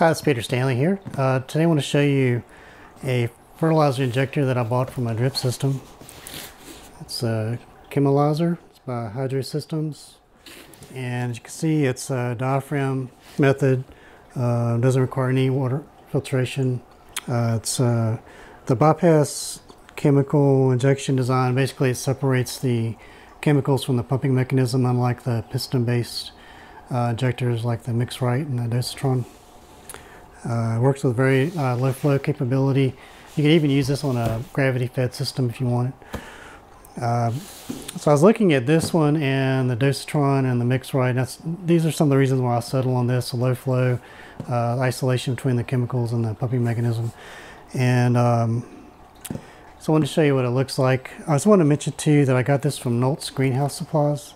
Hi, it's Peter Stanley here. Today I want to show you a fertilizer injector that I bought for my drip system. It's a Chemilizer. It's by Systems, and as you can see, it's a diaphragm method. Doesn't require any water filtration. It's the bypass chemical injection design. Basically, it separates the chemicals from the pumping mechanism, unlike the piston-based injectors like the Mix-Right and the Dosatron. Works with very low flow capability. You can even use this on a gravity fed system if you want it. So I was looking at this one and the Dosatron and the Mix-Right. These are some of the reasons why I settled on this: the low flow, isolation between the chemicals and the pumping mechanism. And so I wanted to show you what it looks like. I just want to mention too that I got this from Nolt's Greenhouse Supplies.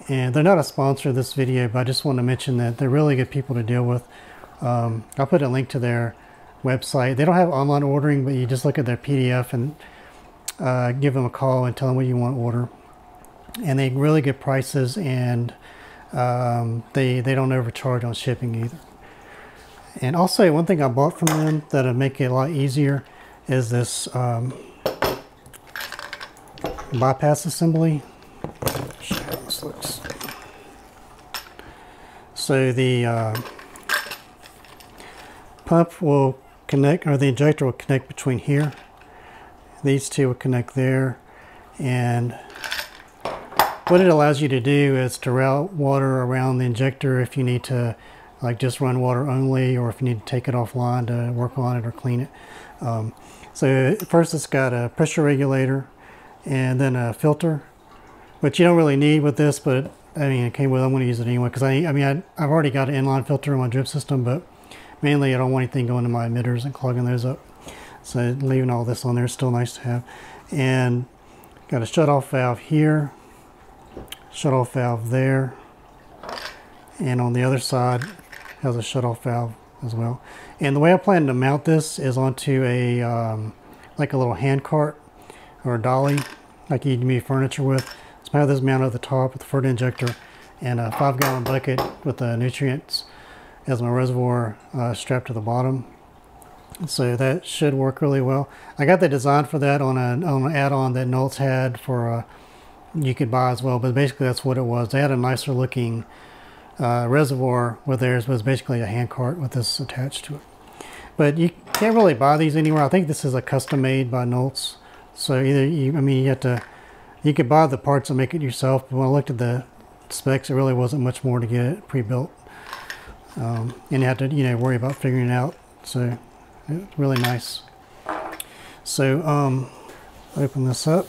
And they're not a sponsor of this video, but I just want to mention that they're really good people to deal with. I'll put a link to their website. They don't have online ordering, but you just look at their PDF and give them a call and tell them what you want to order. And they really good prices, and they don't overcharge on shipping either. And also, one thing I bought from them that'll make it a lot easier is this bypass assembly. Show you how this looks. So the pump will connect, or the injector will connect between here. These two will connect there, and what it allows you to do is to route water around the injector if you need to, like, just run water only, or if you need to take it offline to work on it or clean it. So first, it's got a pressure regulator and then a filter, which you don't really need with this, but I mean, it came with. I'm going to use it anyway because I've already got an inline filter in my drip system, but mainly I don't want anything going to my emitters and clogging those up. So leaving all this on there is still nice to have. And got a shutoff valve here, shutoff valve there, and on the other side has a shutoff valve as well. And the way I plan to mount this is onto a like a little hand cart or a dolly, like you'd move furniture with. So I have this mounted at the top with the fert injector and a 5-gallon bucket with the nutrients as my reservoir strapped to the bottom. So that should work really well. I got the design for that on an add-on that Nolt had for you could buy as well, but basically that's what it was. They had a nicer looking reservoir with theirs, but it's basically a hand cart with this attached to it. But you can't really buy these anywhere. I think this is a custom made by Nolt's. So either you could buy the parts and make it yourself, but when I looked at the specs, it really wasn't much more to get it pre-built. And you have to, worry about figuring it out. So it's really nice. So open this up.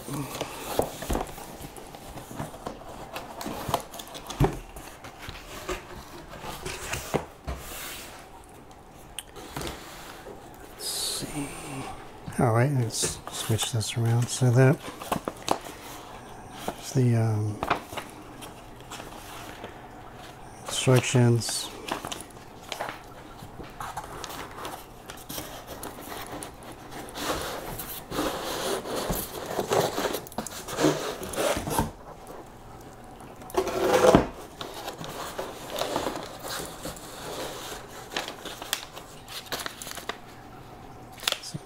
All right, let's switch this around. So that's the instructions.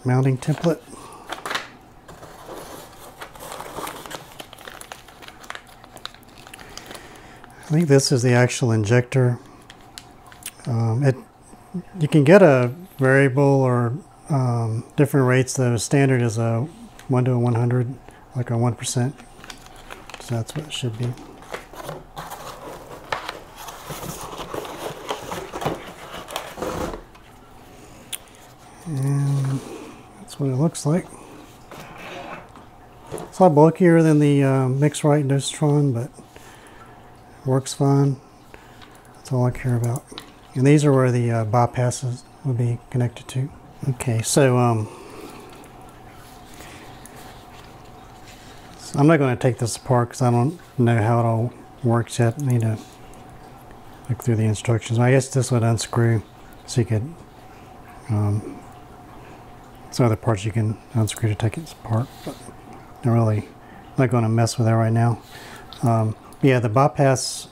Mounting template. I think this is the actual injector. You can get a variable or different rates. The standard is a 1 to 100, like a 1%. So that's what it should be. And that's what it looks like. It's a lot bulkier than the Mix-Right and Dosatron, but works fine. That's all I care about. And these are where the bypasses will be connected to. Okay, so I'm not going to take this apart because I don't know how it all works yet. I need to look through the instructions. I guess this would unscrew, so you could some other parts you can unscrew to take it apart, but I'm not going to mess with that right now. Yeah, the bypass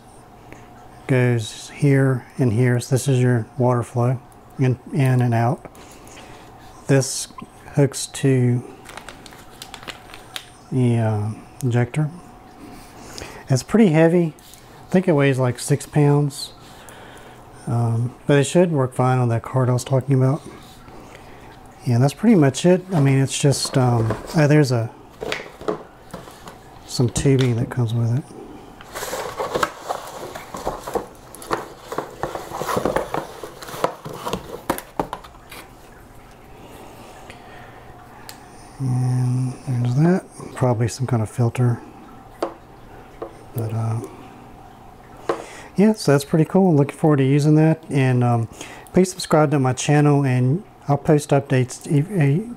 goes here and here. So this is your water flow in and out. This hooks to the injector. It's pretty heavy. I think it weighs like 6 pounds. But it should work fine on that card I was talking about. And that's pretty much it. I mean, it's just, there's some tubing that comes with it. And there's that. Probably some kind of filter. But yeah, so that's pretty cool. Looking forward to using that. And please subscribe to my channel, and I'll post updates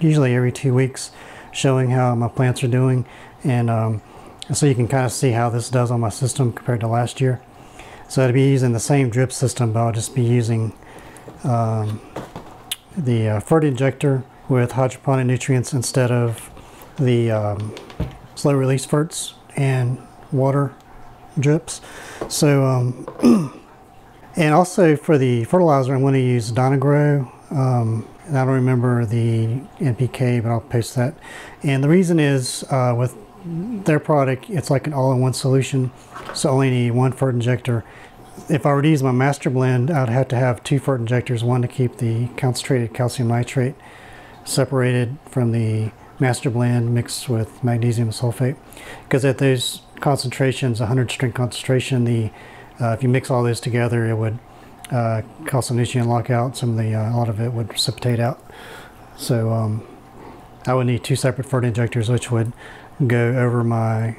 usually every 2 weeks showing how my plants are doing, and so you can kind of see how this does on my system compared to last year. So I'll be using the same drip system, but I'll just be using the fert injector with hydroponic nutrients instead of the slow release ferts and water drips. So and also for the fertilizer, I'm going to use Dyna-Gro. I don't remember the NPK, but I'll post that. And the reason is with their product, it's like an all-in-one solution, so I only need one fert injector. If I were to use my master blend, I'd have to have 2 fert injectors, one to keep the concentrated calcium nitrate separated from the master blend mixed with magnesium sulfate, because at those concentrations, 100 strength concentration, if you mix all those together, it would cause some nutrient lockout. A lot of it would precipitate out. So I would need 2 separate fert injectors, which would go over my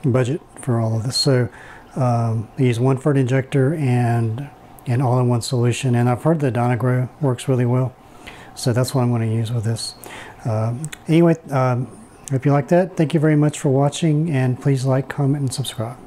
budget for all of this. So I use 1 fert injector and an all-in-one solution, and I've heard that Dyna-Gro works really well, so that's what I'm going to use with this. Anyway, if you like that, thank you very much for watching, and please like, comment, and subscribe.